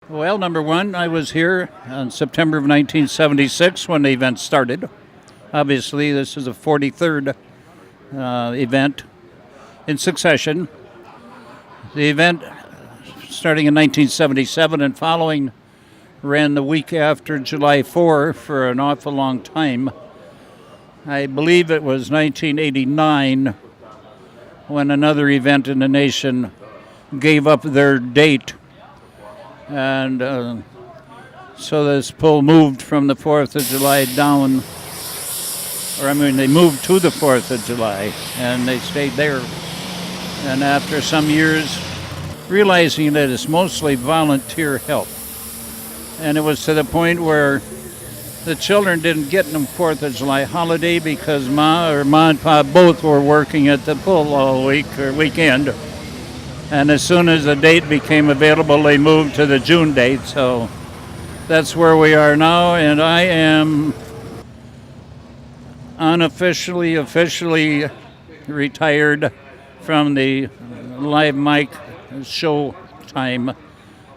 Well, number one, I was here in September of 1976 when the event started. Obviously, this is the 43rd event in succession. The event, starting in 1977 and following, ran the week after July 4 for an awful long time. I believe it was 1989 when another event in the nation gave up their date. And so this pull moved from the 4th of July down, they moved to the 4th of July, and they stayed there. And after some years, realizing that it's mostly volunteer help, and it was to the point where the children didn't get the 4th of July holiday because Ma and Pa both were working at the pull all week or weekend. And as soon as the date became available, they moved to the June date. So that's where we are now, and I am officially retired from the live mic show time.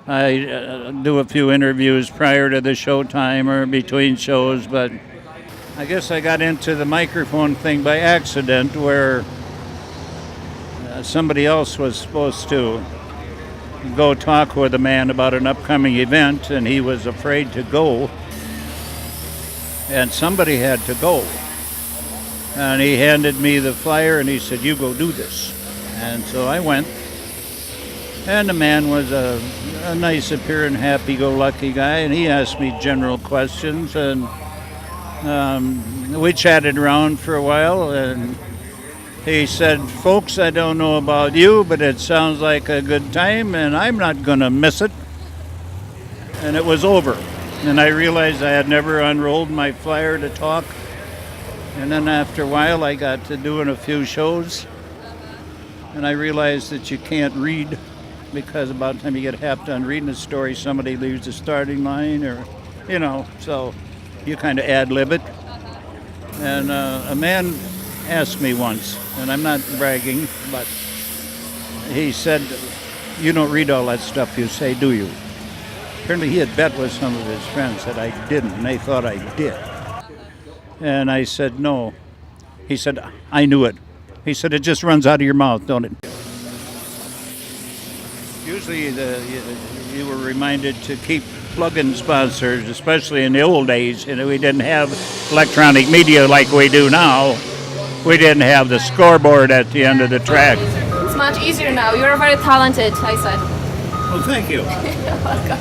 I do a few interviews prior to the show time or between shows, but I guess I got into the microphone thing by accident where somebody else was supposed to go talk with a man about an upcoming event, and he was afraid to go, and somebody had to go. And he handed me the flyer and he said, "You go do this." And so I went, and the man was a nice appearing, happy-go-lucky guy, and he asked me general questions, and we chatted around for a while, and he said, "Folks, I don't know about you, but it sounds like a good time, and I'm not going to miss it." And it was over. And I realized I had never unrolled my flyer to talk. And then after a while, I got to doing a few shows, and I realized that you can't read, because about the time you get half done reading a story, somebody leaves the starting line, or, so you kind of ad-lib it. And a man asked me once, and I'm not bragging, but he said, "You don't read all that stuff you say, do you?" Apparently he had bet with some of his friends that I didn't, and they thought I did. And I said, "No." He said, "I knew it." He said, "It just runs out of your mouth, don't it?" Usually you were reminded to keep plug-in sponsors, especially in the old days. We didn't have electronic media like we do now. We didn't have the scoreboard at the end of the track. It's much easier now. You're very talented, I said. Well, thank you. You're welcome.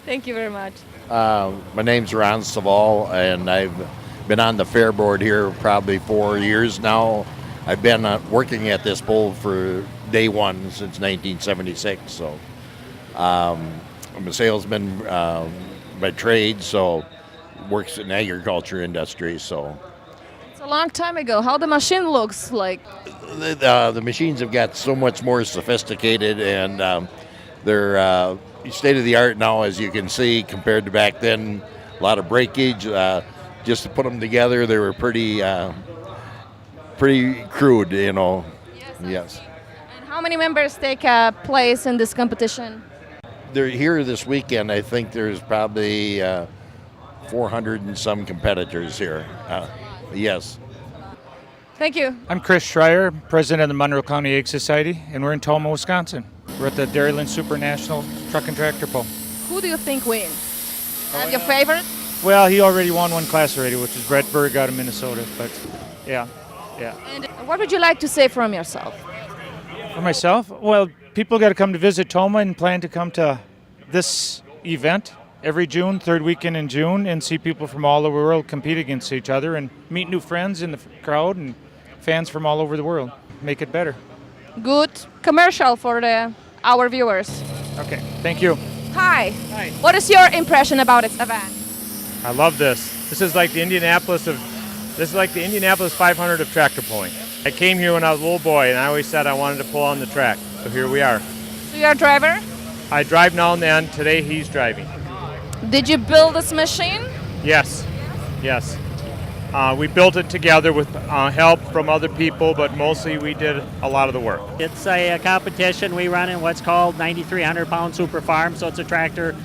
Thank you very much. My name's Ron Saval, and I've been on the fair board here probably 4 years now. I've been working at this pull for day one since 1976. So I'm a salesman by trade, so works in the agriculture industry. So it's a long time ago. How the machine looks like? The machines have got so much more sophisticated, and they're state of the art now, as you can see, compared to back then. A lot of breakage. Just to put them together, they were pretty crude, Yes. And how many members take place in this competition? They're here this weekend. I think there's probably 400 and some competitors here. Yes. Thank you. I'm Chris Schreier, president of the Monroe County Egg Society, and we're in Tomah, Wisconsin. We're at the Dairyland Super National Truck and Tractor Pull. Who do you think wins? Have your favorite? Well, he already won one class already, which is Brett Berg out of Minnesota. But yeah. And what would you like to say from yourself? For myself, well, people got to come to visit Tomah and plan to come to this event every June, third weekend in June, and see people from all over the world compete against each other and meet new friends in the crowd and fans from all over the world. Make it better. Good commercial for our viewers. Okay, thank you. Hi. Hi. What is your impression about this event? I love this. This is like the Indianapolis 500 of tractor pulling. I came here when I was a little boy, and I always said I wanted to pull on the track. So here we are. So you're a driver? I drive now and then. Today he's driving. Did you build this machine? Yes. We built it together with help from other people, but mostly we did a lot of the work. It's a competition we run in what's called 9,300-pound super farm, so it's a tractor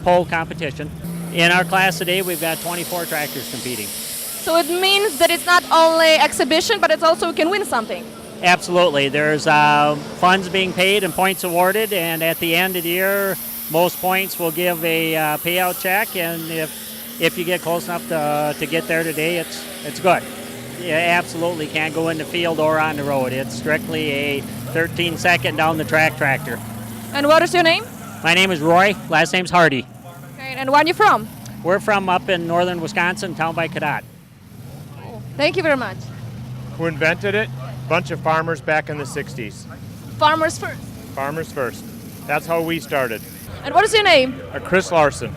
pull competition. In our class today, we've got 24 tractors competing. So it means that it's not only exhibition, but it's also you can win something. Absolutely. There's funds being paid and points awarded, and at the end of the year, most points will give a payout check, and if you get close enough to get there today, it's good. You absolutely can't go in the field or on the road. It's strictly a 13-second down the track tractor. And what is your name? My name is Roy. Last name's Hardy. Okay, and where are you from? We're from up in northern Wisconsin, town by Cadott. Thank you very much. Who invented it? Bunch of farmers back in the 60s. Farmers first. Farmers first. That's how we started. And what is your name? Chris Larson,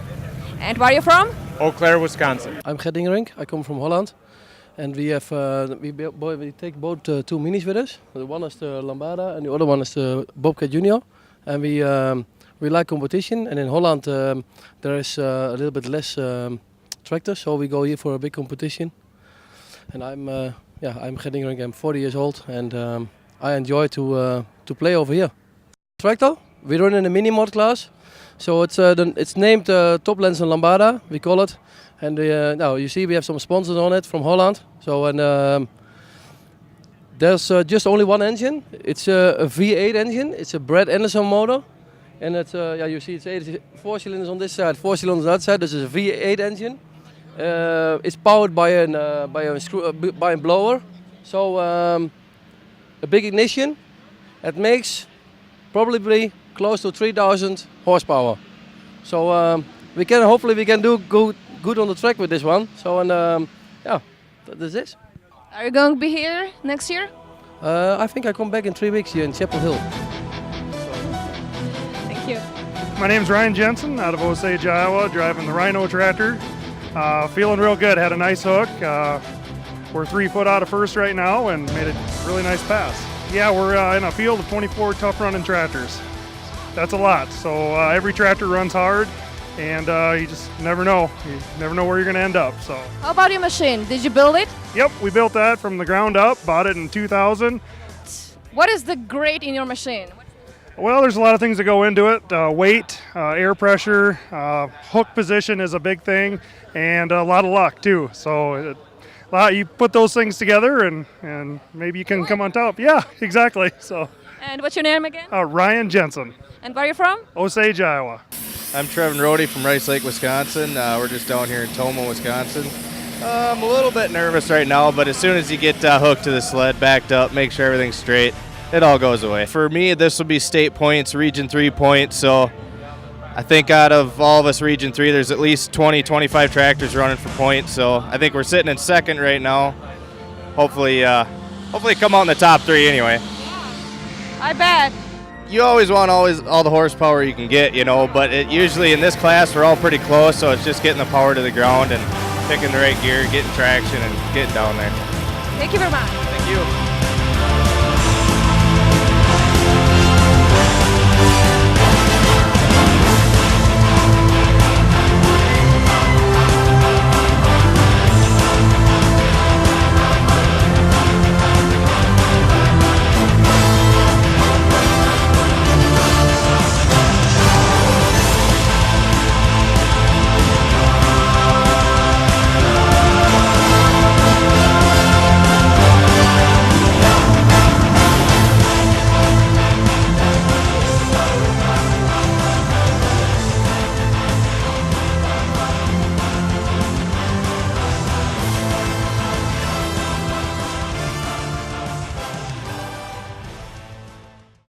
And where are you from? Eau Claire, Wisconsin. I'm Gert Dingerink. I come from Holland, and we have we take both two minis with us. The one is the Lambada, and the other one is the Bobcat Junior. And we like competition. And in Holland there is a little bit less tractors, so we go here for a big competition. And I'm Gert Dingerink. I'm 40 years old, and I enjoy to play over here. Tractor. We run in a mini mod class. So it's named Toplands and Lambada, we call it. And now you see we have some sponsors on it from Holland. So there's just only one engine. It's a V8 engine. It's a Brad Anderson motor. And you see it's 4 cylinders on this side, 4 cylinders on that side. This is a V8 engine. It's powered by a blower. So a big ignition. It makes probably close to 3,000 horsepower. So hopefully we can do good on the track with this one. So this is. Are you going to be here next year? I think I come back in 3 weeks here in Chapel Hill. Thank you. My name's Ryan Jensen out of Osage, Iowa, driving the Rhino tractor. Feeling real good, had a nice hook. We're 3 foot out of first right now and made a really nice pass. Yeah, we're in a field of 24 tough running tractors. That's a lot. So every tractor runs hard, and you just never know. You never know where you're going to end up. So. How about your machine? Did you build it? Yep, we built that from the ground up. Bought it in 2000. What is the great in your machine? Well, there's a lot of things that go into it. Weight, air pressure, hook position is a big thing, and a lot of luck too. So you put those things together, and maybe you can come on top. Yeah, exactly. So. And what's your name again? Ryan Jensen. And where are you from? Osage, Iowa. I'm Trevin Rohde from Rice Lake, Wisconsin. We're just down here in Tomah, Wisconsin. I'm a little bit nervous right now, but as soon as you get hooked to the sled, backed up, make sure everything's straight, it all goes away. For me, this will be state points, Region 3 points, so I think out of all of us Region 3, there's at least 20, 25 tractors running for points, so I think we're sitting in second right now. Hopefully come out in the top 3 anyway. I bet. You always want all the horsepower you can get, but usually in this class we're all pretty close, so it's just getting the power to the ground and picking the right gear, getting traction, and getting down there. Thank you very much. Thank you.